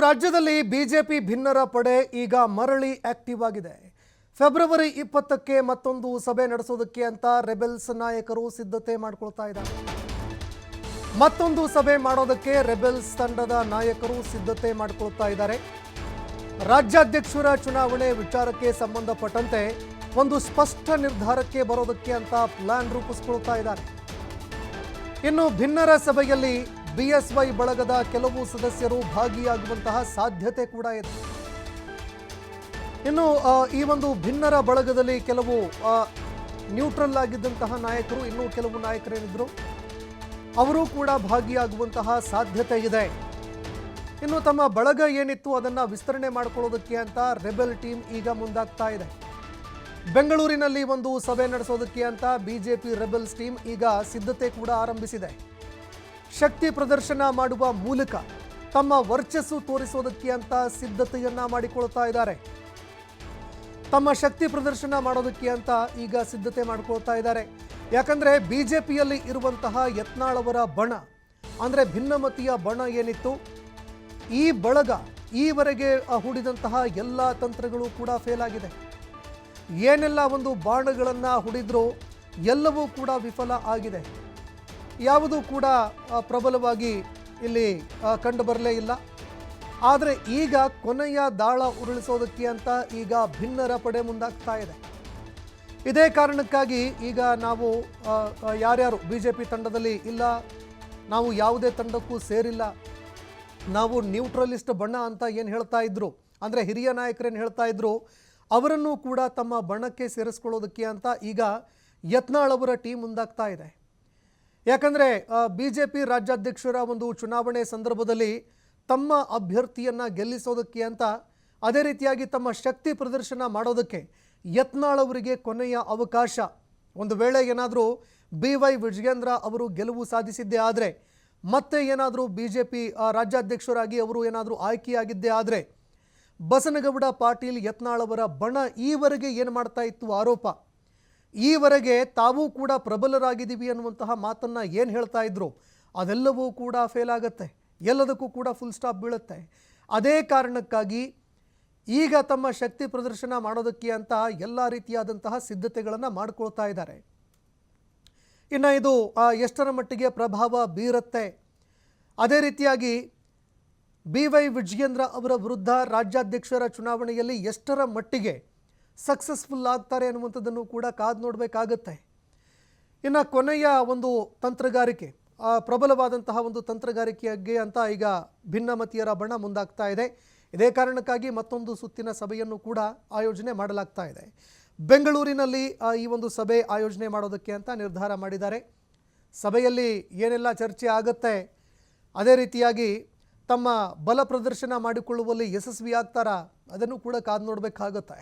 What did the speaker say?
ರಾಜ್ಯದಲ್ಲಿ ಬಿಜೆಪಿ ಭಿನ್ನರ ಪಡೆ ಈಗ ಮರಳಿ ಆಕ್ಟಿವ್ ಆಗಿದೆ. ಫೆಬ್ರವರಿ 20ಕ್ಕೆ ಮತ್ತೊಂದು ಸಭೆ ನಡೆಸೋದಕ್ಕೆ ಅಂತ ರೆಬೆಲ್ಸ್ ನಾಯಕರು ಸಿದ್ಧತೆ ಮಾಡಿಕೊಳ್ತಾ ಇದ್ದಾರೆ. ಮತ್ತೊಂದು ಸಭೆ ಮಾಡೋದಕ್ಕೆ ರೆಬೆಲ್ಸ್ ತಂಡದ ನಾಯಕರು ಸಿದ್ಧತೆ ಮಾಡಿಕೊಳ್ತಾ ಇದ್ದಾರೆ. ರಾಜ್ಯಾಧ್ಯಕ್ಷರ ಚುನಾವಣೆ ವಿಚಾರಕ್ಕೆ ಸಂಬಂಧಪಟ್ಟಂತೆ ಒಂದು ಸ್ಪಷ್ಟ ನಿರ್ಧಾರಕ್ಕೆ ಬರೋದಕ್ಕೆ ಅಂತ ಪ್ಲಾನ್ ರೂಪಿಸಿಕೊಳ್ತಾ ಇದ್ದಾರೆ. ಇನ್ನು ಭಿನ್ನರ ಸಭೆಯಲ್ಲಿ ಬಿಎಸ್ವೈ ಬಳಗದ ಕೆಲವು ಸದಸ್ಯರು ಭಾಗಿಯಾಗುವಂತಹ ಸಾಧ್ಯತೆ ಕೂಡ ಇದೆ. ಇನ್ನು ಈ ಒಂದು ಭಿನ್ನರ ಬಳಗದಲ್ಲಿ ಕೆಲವು ನ್ಯೂಟ್ರಲ್ ಆಗಿದ್ದಂತಹ ನಾಯಕರು, ಇನ್ನೂ ಕೆಲವು ನಾಯಕರೇನಿದ್ರು ಅವರು ಕೂಡ ಭಾಗಿಯಾಗುವಂತಹ ಸಾಧ್ಯತೆ ಇದೆ. ಇನ್ನು ತಮ್ಮ ಬಳಗ ಏನಿತ್ತು ಅದನ್ನು ವಿಸ್ತರಣೆ ಮಾಡಿಕೊಳ್ಳೋದಕ್ಕೆ ಅಂತ ರೆಬೆಲ್ ಟೀಮ್ ಈಗ ಮುಂದಾಗ್ತಾ ಇದೆ. ಬೆಂಗಳೂರಿನಲ್ಲಿ ಒಂದು ಸಭೆ ನಡೆಸೋದಕ್ಕೆ ಅಂತ ಬಿಜೆಪಿ ರೆಬೆಲ್ಸ್ ಟೀಮ್ ಈಗ ಸಿದ್ಧತೆ ಕೂಡ ಆರಂಭಿಸಿದೆ. ಶಕ್ತಿ ಪ್ರದರ್ಶನ ಮಾಡುವ ಮೂಲಕ ತಮ್ಮ ವರ್ಚಸ್ಸು ತೋರಿಸೋದಕ್ಕೆ ಅಂತ ಸಿದ್ಧತೆಯನ್ನ ಮಾಡಿಕೊಳ್ತಾ ಇದ್ದಾರೆ. ತಮ್ಮ ಶಕ್ತಿ ಪ್ರದರ್ಶನ ಮಾಡೋದಕ್ಕೆ ಅಂತ ಈಗ ಸಿದ್ಧತೆ ಮಾಡಿಕೊಳ್ತಾ ಇದ್ದಾರೆ. ಯಾಕಂದ್ರೆ ಬಿಜೆಪಿಯಲ್ಲಿ ಇರುವಂತಹ ಯತ್ನಾಳ್ ಅವರ ಬಣ, ಅಂದ್ರೆ ಭಿನ್ನಮತೀಯ ಬಣ ಏನಿತ್ತು, ಈ ಬಳಗ ಈವರೆಗೆ ಹೂಡಿದಂತಹ ಎಲ್ಲ ತಂತ್ರಗಳು ಕೂಡ ಫೇಲ್ ಆಗಿದೆ. ಏನೆಲ್ಲ ಒಂದು ಬಾಣಗಳನ್ನು ಹೂಡಿದ್ರೋ ಎಲ್ಲವೂ ಕೂಡ ವಿಫಲ ಆಗಿದೆ. ಯಾವುದೂ ಕೂಡ ಪ್ರಬಲವಾಗಿ ಇಲ್ಲಿ ಕಂಡು ಬರಲೇ ಇಲ್ಲ. ಆದರೆ ಈಗ ಕೊನೆಯ ದಾಳ ಉರುಳಿಸೋದಕ್ಕೆ ಅಂತ ಈಗ ಭಿನ್ನರ ಪಡೆ ಮುಂದಾಗ್ತಾ ಇದೆ. ಇದೇ ಕಾರಣಕ್ಕಾಗಿ ಈಗ ನಾವು ಯಾರ್ಯಾರು ಬಿಜೆಪಿ ತಂಡದಲ್ಲಿ ಇಲ್ಲ, ನಾವು ಯಾವುದೇ ತಂಡಕ್ಕೂ ಸೇರಿಲ್ಲ, ನಾವು ನ್ಯೂಟ್ರಲಿಸ್ಟ್ ಬಣ ಅಂತ ಏನು ಹೇಳ್ತಾ ಇದ್ರು, ಅಂದರೆ ಹಿರಿಯ ನಾಯಕರೇನು ಹೇಳ್ತಾ ಇದ್ರು, ಅವರನ್ನು ಕೂಡ ತಮ್ಮ ಬಣಕ್ಕೆ ಸೇರಿಸ್ಕೊಳ್ಳೋದಕ್ಕೆ ಅಂತ ಈಗ ಯತ್ನಾಳ್ ಅವರ ಟೀಮ್ ಮುಂದಾಗ್ತಾ ಇದೆ. ಯಾಕಂದರೆ ಬಿಜೆಪಿ ರಾಜ್ಯಾಧ್ಯಕ್ಷರ ಒಂದು ಚುನಾವಣೆ ಸಂದರ್ಭದಲ್ಲಿ ತಮ್ಮ ಅಭ್ಯರ್ಥಿಯನ್ನು ಗೆಲ್ಲಿಸೋದಕ್ಕೆ ಅಂತ, ಅದೇ ರೀತಿಯಾಗಿ ತಮ್ಮ ಶಕ್ತಿ ಪ್ರದರ್ಶನ ಮಾಡೋದಕ್ಕೆ ಯತ್ನಾಳ್ ಅವರಿಗೆ ಕೊನೆಯ ಅವಕಾಶ. ಒಂದು ವೇಳೆ ಏನಾದರೂ BY ವಿಜಯೇಂದ್ರ ಅವರು ಗೆಲುವು ಸಾಧಿಸಿದ್ದೇ ಆದರೆ, ಮತ್ತೆ ಏನಾದರೂ ಬಿಜೆಪಿ ರಾಜ್ಯಾಧ್ಯಕ್ಷರಾಗಿ ಅವರು ಏನಾದರೂ ಆಯ್ಕೆಯಾಗಿದ್ದೇ ಆದರೆ, ಬಸನಗೌಡ ಪಾಟೀಲ್ ಯತ್ನಾಳ್ ಅವರ ಬಣ ಈವರೆಗೆ ಏನು ಮಾಡ್ತಾ ಇತ್ತು ಆರೋಪ, ಈವರೆಗೆ ತಾವೂ ಕೂಡ ಪ್ರಬಲರಾಗಿದ್ದೀವಿ ಅನ್ನುವಂತಹ ಮಾತನ್ನು ಏನು ಹೇಳ್ತಾ ಇದ್ರು, ಅದೆಲ್ಲವೂ ಕೂಡ ಫೇಲ್ ಆಗುತ್ತೆ. ಎಲ್ಲದಕ್ಕೂ ಕೂಡ ಫುಲ್ ಸ್ಟಾಪ್ ಬೀಳುತ್ತೆ. ಅದೇ ಕಾರಣಕ್ಕಾಗಿ ಈಗ ತಮ್ಮ ಶಕ್ತಿ ಪ್ರದರ್ಶನ ಮಾಡೋದಕ್ಕೆ ಅಂತ ಎಲ್ಲ ರೀತಿಯಾದಂತಹ ಸಿದ್ಧತೆಗಳನ್ನು ಮಾಡಿಕೊಳ್ತಾ ಇದ್ದಾರೆ. ಇನ್ನು ಇದು ಎಷ್ಟರ ಮಟ್ಟಿಗೆ ಪ್ರಭಾವ ಬೀರುತ್ತೆ, ಅದೇ ರೀತಿಯಾಗಿ BY ವಿಜಯೇಂದ್ರ ಅವರ ವಿರುದ್ಧ ರಾಜ್ಯಾಧ್ಯಕ್ಷರ ಚುನಾವಣೆಯಲ್ಲಿ ಎಷ್ಟರ ಮಟ್ಟಿಗೆ ಸಕ್ಸಸ್ಫುಲ್ ಆಗ್ತಾರೆ ಅನ್ನುವಂಥದ್ದನ್ನು ಕೂಡ ಕಾದು ನೋಡಬೇಕಾಗತ್ತೆ. ಇನ್ನು ಕೊನೆಯ ಒಂದು ತಂತ್ರಗಾರಿಕೆ, ಪ್ರಬಲವಾದಂತಹ ಒಂದು ತಂತ್ರಗಾರಿಕೆಗೆ ಅಂತ ಈಗ ಭಿನ್ನಮತೀಯರ ಬಣ ಮುಂದಾಗ್ತಾ ಇದೆ. ಇದೇ ಕಾರಣಕ್ಕಾಗಿ ಮತ್ತೊಂದು ಸುತ್ತಿನ ಸಭೆಯನ್ನು ಕೂಡ ಆಯೋಜನೆ ಮಾಡಲಾಗ್ತಾ ಇದೆ. ಬೆಂಗಳೂರಿನಲ್ಲಿ ಈ ಒಂದು ಸಭೆ ಆಯೋಜನೆ ಮಾಡೋದಕ್ಕೆ ಅಂತ ನಿರ್ಧಾರ ಮಾಡಿದ್ದಾರೆ. ಸಭೆಯಲ್ಲಿ ಏನೆಲ್ಲ ಚರ್ಚೆ ಆಗುತ್ತೆ, ಅದೇ ರೀತಿಯಾಗಿ ತಮ್ಮ ಬಲ ಪ್ರದರ್ಶನ ಮಾಡಿಕೊಳ್ಳುವಲ್ಲಿ ಯಶಸ್ವಿ ಆಗ್ತಾರಾ, ಅದನ್ನು ಕೂಡ ಕಾದು ನೋಡಬೇಕಾಗುತ್ತೆ.